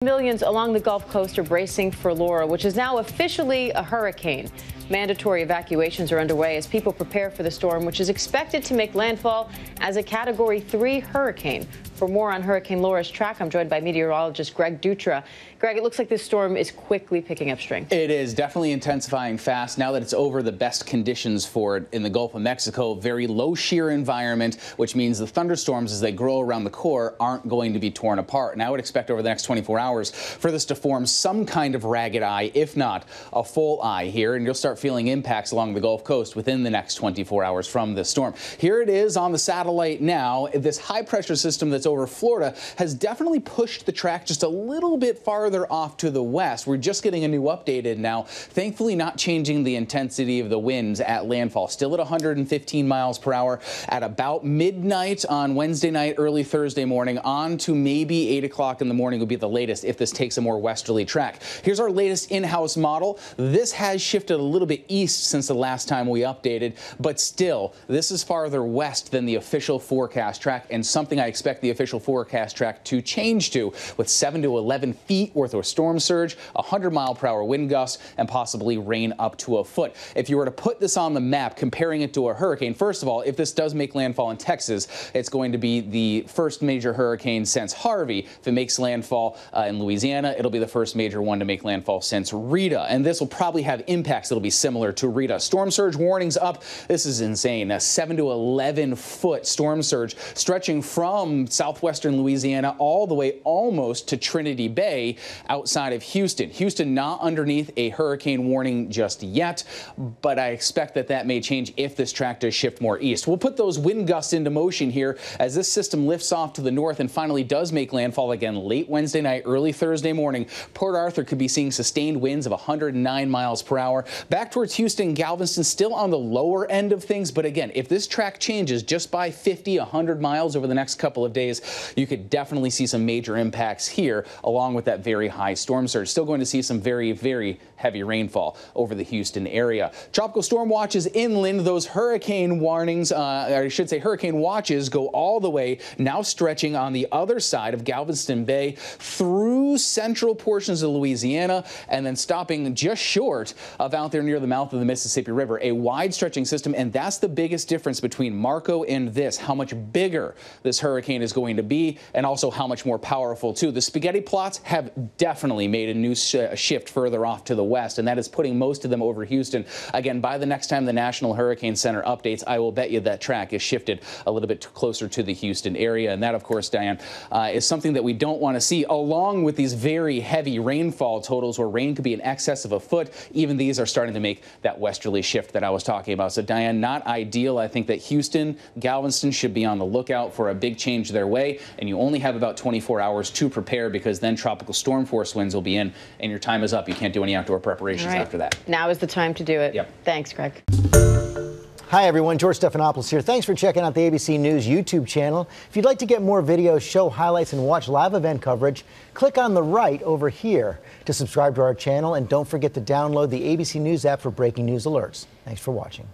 Millions along the Gulf Coast are bracing for Laura, which is now officially a hurricane. Mandatory evacuations are underway as people prepare for the storm, which is expected to make landfall as a Category 3 hurricane. For more on Hurricane Laura's track, I'm joined by meteorologist Greg Dutra. Greg, it looks like this storm is quickly picking up strength. It is definitely intensifying fast. Now that it's over the best conditions for it in the Gulf of Mexico, very low shear environment, which means the thunderstorms as they grow around the core aren't going to be torn apart. And I would expect over the next 24 hours for this to form some kind of ragged eye, if not a full eye here. And you'll start feeling impacts along the Gulf Coast within the next 24 hours from this storm. Here it is on the satellite now. This high pressure system that's over Florida has definitely pushed the track just a little bit farther off to the west. We're just getting a new updated now. Thankfully not changing the intensity of the winds at landfall. Still at 115 miles per hour at about midnight on Wednesday night, early Thursday morning, on to maybe 8 o'clock in the morning would be the latest if this takes a more westerly track. Here's our latest in-house model. This has shifted a little bit east since the last time we updated, but still, this is farther west than the official forecast track, and something I expect the official forecast track to change to, with 7 to 11 feet worth of storm surge, 100-mile-per-hour wind gusts, and possibly rain up to a foot. If you were to put this on the map, comparing it to a hurricane, first of all, if this does make landfall in Texas, it's going to be the first major hurricane since Harvey. If it makes landfall in Louisiana, it'll be the first major one to make landfall since Rita, and this will probably have impacts that'll be similar to Rita. Storm surge warnings up. This is insane. A 7 to 11 foot storm surge stretching from southwestern Louisiana all the way almost to Trinity Bay outside of Houston. Houston not underneath a hurricane warning just yet, but I expect that that may change if this track does shift more east. We'll put those wind gusts into motion here as this system lifts off to the north and finally does make landfall again late Wednesday night, early Thursday morning. Port Arthur could be seeing sustained winds of 109 miles per hour. Back towards Houston, Galveston still on the lower end of things, but again, if this track changes just by 50, 100 miles over the next couple of days, you could definitely see some major impacts here along with that very high storm surge. Still going to see some very, very heavy rainfall over the Houston area. Tropical storm watches inland. Those hurricane warnings, or I should say hurricane watches, go all the way, now stretching on the other side of Galveston Bay through central portions of Louisiana and then stopping just short of out there near the mouth of the Mississippi River. A wide stretching system, and that's the biggest difference between Marco and this, how much bigger this hurricane is going to be and also how much more powerful too. The spaghetti plots have definitely made a new shift further off to the west, and that is putting most of them over Houston. Again, by the next time the National Hurricane Center updates, I will bet you that track is shifted a little bit closer to the Houston area, and that, of course, Diane, is something that we don't want to see, along with these very heavy rainfall totals where rain could be in excess of a foot. Even these are starting to make that westerly shift that I was talking about. So, Diane, not ideal. I think that Houston, Galveston should be on the lookout for a big change their way, and you only have about 24 hours to prepare because then tropical storm force winds will be in, and your time is up. You can't do any outdoor preparations after that. Now is the time to do it. Yep. Thanks, Greg. Hi, everyone. George Stephanopoulos here. Thanks for checking out the ABC News YouTube channel. If you'd like to get more videos, show highlights, and watch live event coverage, click on the right over here to subscribe to our channel. And don't forget to download the ABC News app for breaking news alerts. Thanks for watching.